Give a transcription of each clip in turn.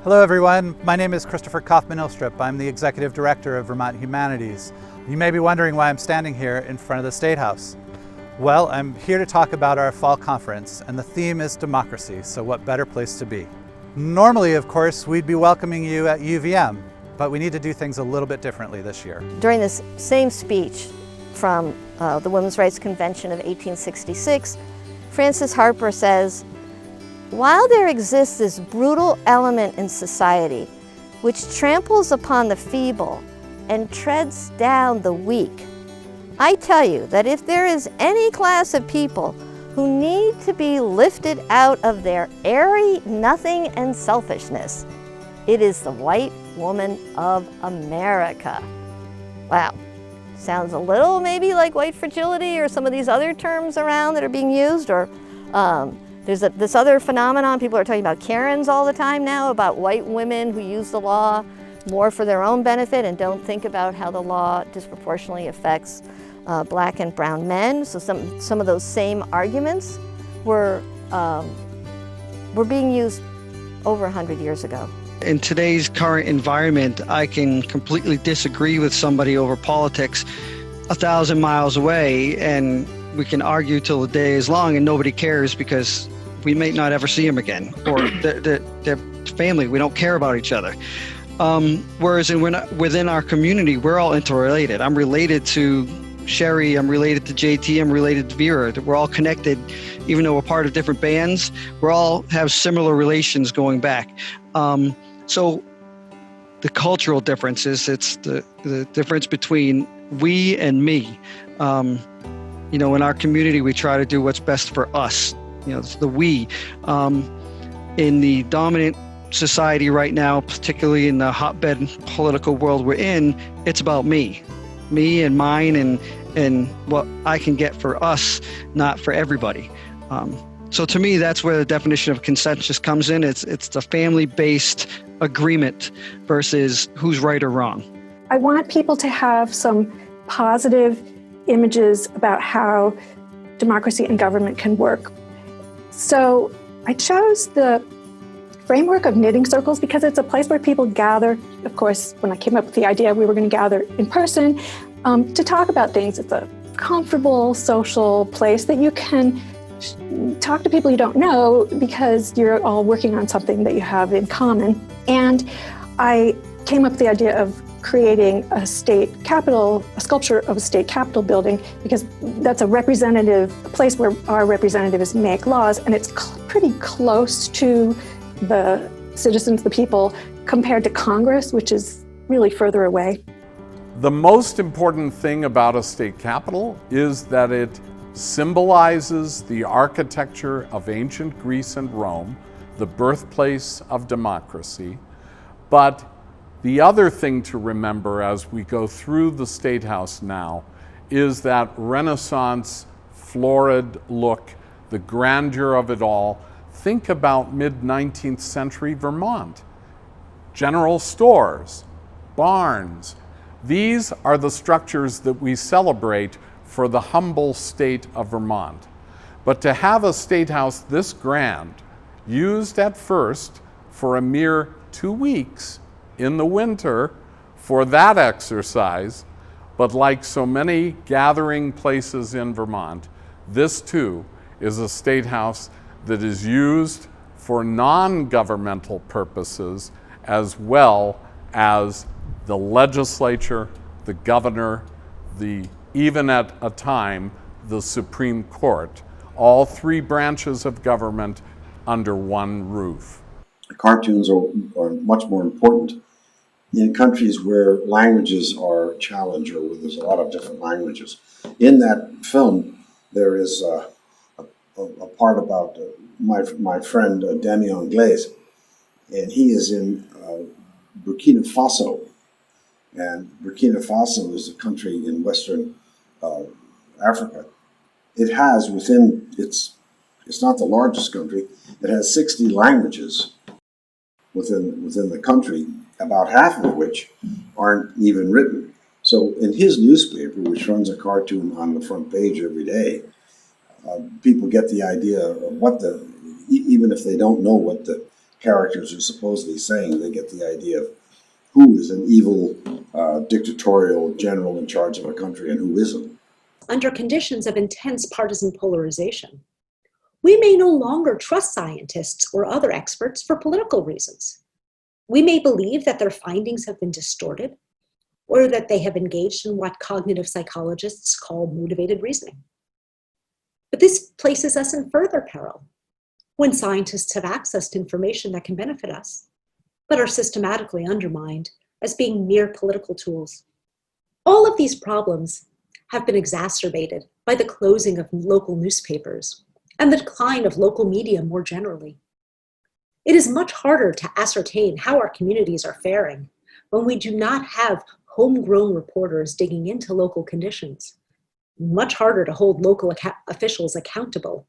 Hello everyone, my name is Christopher Kaufman-Ilstrup. I'm the Executive Director of Vermont Humanities. You may be wondering why I'm standing here in front of the State House. Well, I'm here to talk about our fall conference, and the theme is democracy, so what better place to be? Normally, of course, we'd be welcoming you at UVM, but we need to do things a little bit differently this year. During this same speech from the Women's Rights Convention of 1866, Frances Harper says, "While there exists this brutal element in society which tramples upon the feeble and treads down the weak, I tell you that if there is any class of people who need to be lifted out of their airy nothing and selfishness, it is the white woman of America." Wow, sounds a little maybe like white fragility or some of these other terms around that are being used, or there's this other phenomenon. People are talking about Karens all the time now, about white women who use the law more for their own benefit and don't think about how the law disproportionately affects black and brown men. So some of those same arguments were being used over 100 years ago. In today's current environment, I can completely disagree with somebody over politics 1,000 miles away, and we can argue till the day is long and nobody cares because we may not ever see them again, or their family, we don't care about each other. Whereas within our community, we're all interrelated. I'm related to Sherry, I'm related to JT, I'm related to Vera. We're all connected, even though we're part of different bands. We all have similar relations going back. So the cultural differences, it's the difference between we and me. In our community, we try to do what's best for us. It's the we. In the dominant society right now, particularly in the hotbed political world we're in, it's about me and mine and what I can get for us, not for everybody. So to me, that's where the definition of consensus comes in. It's the family-based agreement versus who's right or wrong. I want people to have some positive images about how democracy and government can work. So I chose the framework of knitting circles because it's a place where people gather. Of course, when I came up with the idea, we were going to gather in person to talk about things. It's a comfortable social place that you can talk to people you don't know because you're all working on something that you have in common. And I came up with the idea of creating a state capitol, a sculpture of a state capitol building, because that's a place where our representatives make laws, and it's pretty close to the citizens, the people, compared to Congress, which is really further away. The most important thing about a state capitol is that it symbolizes the architecture of ancient Greece and Rome, the birthplace of democracy. But the other thing to remember as we go through the State House now is that Renaissance, florid look, the grandeur of it all. Think about mid-19th century Vermont. General stores, barns. These are the structures that we celebrate for the humble state of Vermont. But to have a State House this grand, used at first for a mere 2 weeks in the winter for that exercise, but like so many gathering places in Vermont, this too is a State House that is used for non-governmental purposes as well as the legislature, the governor, even at a time, the Supreme Court, all three branches of government under one roof. Cartoons are much more important in countries where languages are challenged or where there's a lot of different languages. In that film, there is a part about my friend Demi Anglaise, and he is in Burkina Faso. And Burkina Faso is a country in Western Africa. It has within it's not the largest country, it has 60 languages within the country, about half of which aren't even written. So in his newspaper, which runs a cartoon on the front page every day, people get the idea of what even if they don't know what the characters are supposedly saying. They get the idea of who is an evil, dictatorial general in charge of a country and who isn't. Under conditions of intense partisan polarization, we may no longer trust scientists or other experts for political reasons. We may believe that their findings have been distorted or that they have engaged in what cognitive psychologists call motivated reasoning. But this places us in further peril when scientists have access to information that can benefit us, but are systematically undermined as being mere political tools. All of these problems have been exacerbated by the closing of local newspapers and the decline of local media more generally. It is much harder to ascertain how our communities are faring when we do not have homegrown reporters digging into local conditions. Much harder to hold local officials accountable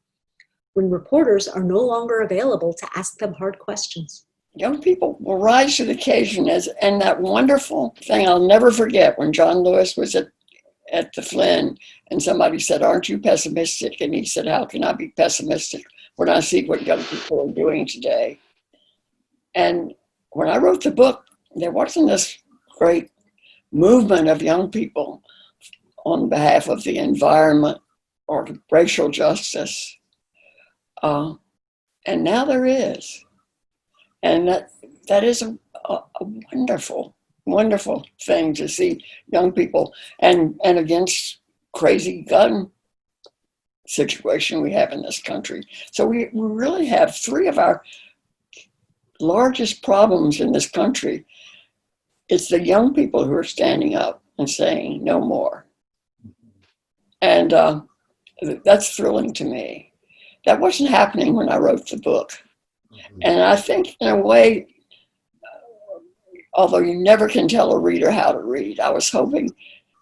when reporters are no longer available to ask them hard questions. Young people will rise to the occasion, and that wonderful thing I'll never forget when John Lewis was at the Flynn and somebody said, "Aren't you pessimistic?" And he said, "How can I be pessimistic when I see what young people are doing today?" And when I wrote the book, there wasn't this great movement of young people on behalf of the environment or racial justice. And now there is. And that is a wonderful, wonderful thing to see young people and against crazy gun situation we have in this country. So we really have three of our largest problems in this country. It's the young people who are standing up and saying no more. And that's thrilling to me. That wasn't happening when I wrote the book. And I think in a way, although you never can tell a reader how to read, I was hoping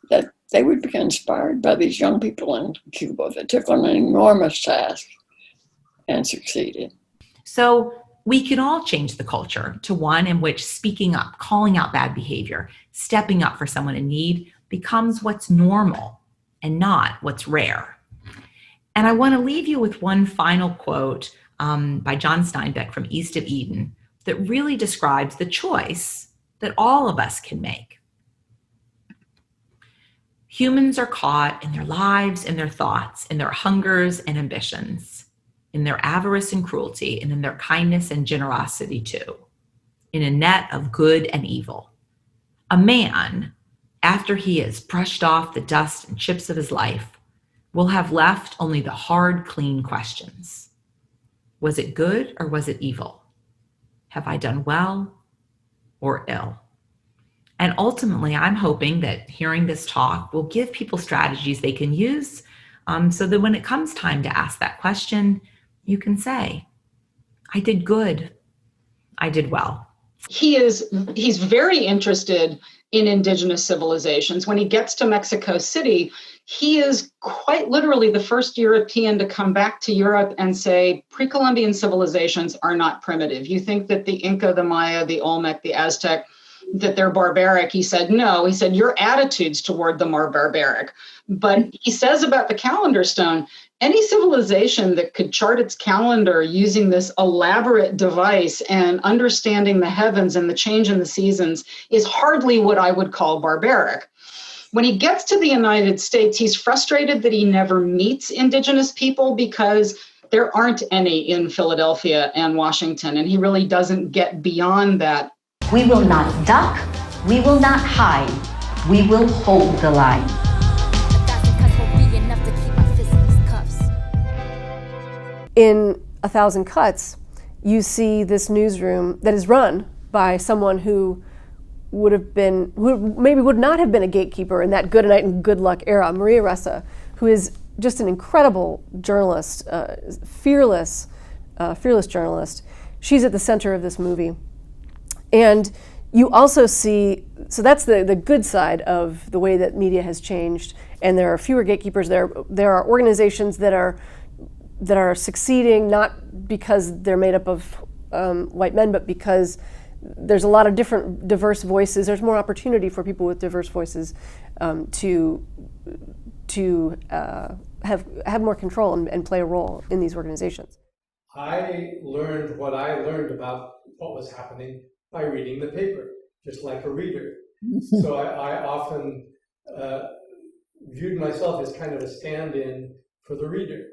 that they would be inspired by these young people in Cuba that took on an enormous task and succeeded. So we can all change the culture to one in which speaking up, calling out bad behavior, stepping up for someone in need becomes what's normal and not what's rare. And I want to leave you with one final quote by John Steinbeck from East of Eden that really describes the choice that all of us can make. Humans are caught in their lives, in their thoughts, in their hungers and ambitions, in their avarice and cruelty, and in their kindness and generosity too, in a net of good and evil. A man, after he has brushed off the dust and chips of his life, will have left only the hard, clean questions. Was it good or was it evil? Have I done well or ill? And ultimately, I'm hoping that hearing this talk will give people strategies they can use so that when it comes time to ask that question, you can say, I did good, I did well. He's very interested in indigenous civilizations. When he gets to Mexico City, he is quite literally the first European to come back to Europe and say, pre-Columbian civilizations are not primitive. You think that the Inca, the Maya, the Olmec, the Aztec, that they're barbaric. He said, no. He said, your attitudes toward them are barbaric. But he says about the calendar stone, any civilization that could chart its calendar using this elaborate device and understanding the heavens and the change in the seasons is hardly what I would call barbaric. When he gets to the United States, he's frustrated that he never meets indigenous people because there aren't any in Philadelphia and Washington, and he really doesn't get beyond that. We will not duck, we will not hide, we will hold the line. In 1,000 Cuts, you see this newsroom that is run by someone who maybe would not have been a gatekeeper in that good night and good luck era, Maria Ressa, who is just an incredible journalist, fearless journalist. She's at the center of this movie. And you also see, so that's the good side of the way that media has changed, and there are fewer gatekeepers. There are organizations that are succeeding not because they're made up of white men, but because there's a lot of different diverse voices. There's more opportunity for people with diverse voices to have more control and play a role in these organizations. I learned what I learned about what was happening by reading the paper, just like a reader. So I often viewed myself as kind of a stand-in for the reader.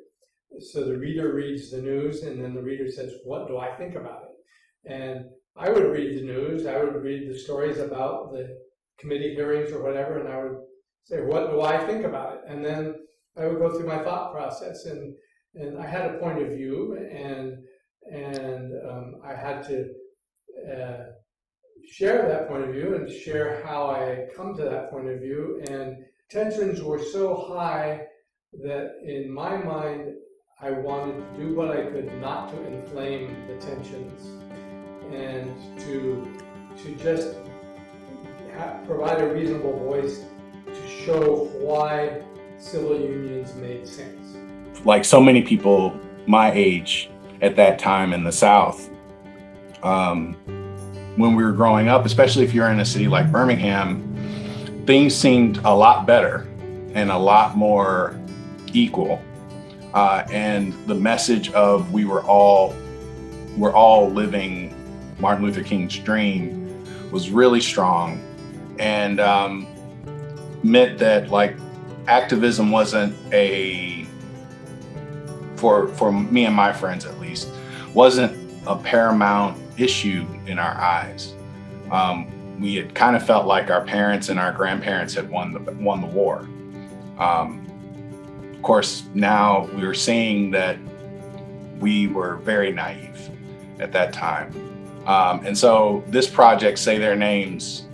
So the reader reads the news, and then the reader says, what do I think about it? And I would read the news, I would read the stories about the committee hearings or whatever, and I would say, what do I think about it? And then I would go through my thought process, and I had a point of view, and I had to share that point of view and share how I had come to that point of view. And tensions were so high that in my mind, I wanted to do what I could not to inflame the tensions, and to just provide a reasonable voice to show why civil unions made sense. Like so many people my age at that time in the South, when we were growing up, especially if you're in a city like Birmingham, things seemed a lot better and a lot more equal. And the message of we're all living Martin Luther King's dream was really strong, and meant that like activism wasn't for me and my friends at least, wasn't a paramount issue in our eyes. We had kind of felt like our parents and our grandparents had won the war. Of course, now we were seeing that we were very naive at that time. And so this project, Say Their Names,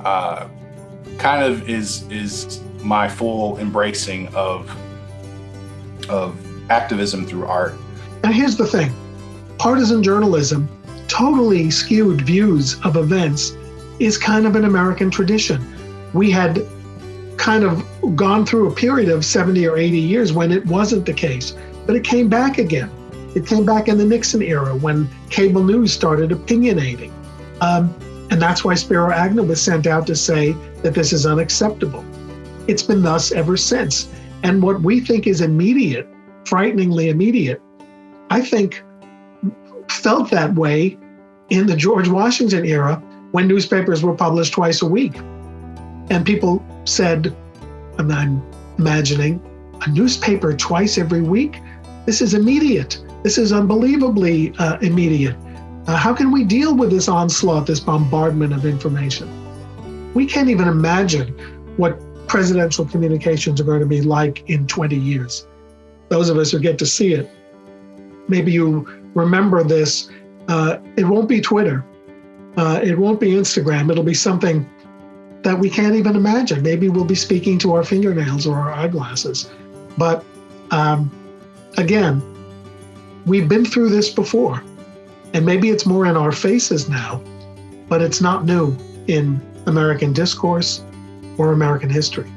kind of is my full embracing of activism through art. Now here's the thing, partisan journalism, totally skewed views of events, is kind of an American tradition. We had kind of gone through a period of 70 or 80 years when it wasn't the case, but it came back again. It came back in the Nixon era when cable news started opinionating. And that's why Spiro Agnew was sent out to say that this is unacceptable. It's been thus ever since. And what we think is immediate, frighteningly immediate, I think felt that way in the George Washington era when newspapers were published twice a week. And people said, and I'm imagining, a newspaper twice every week? This is immediate. This is unbelievably immediate. How can we deal with this onslaught, this bombardment of information? We can't even imagine what presidential communications are going to be like in 20 years. Those of us who get to see it. Maybe you remember this. It won't be Twitter. It won't be Instagram. It'll be something that we can't even imagine. Maybe we'll be speaking to our fingernails or our eyeglasses. But again, we've been through this before, and maybe it's more in our faces now, but it's not new in American discourse or American history.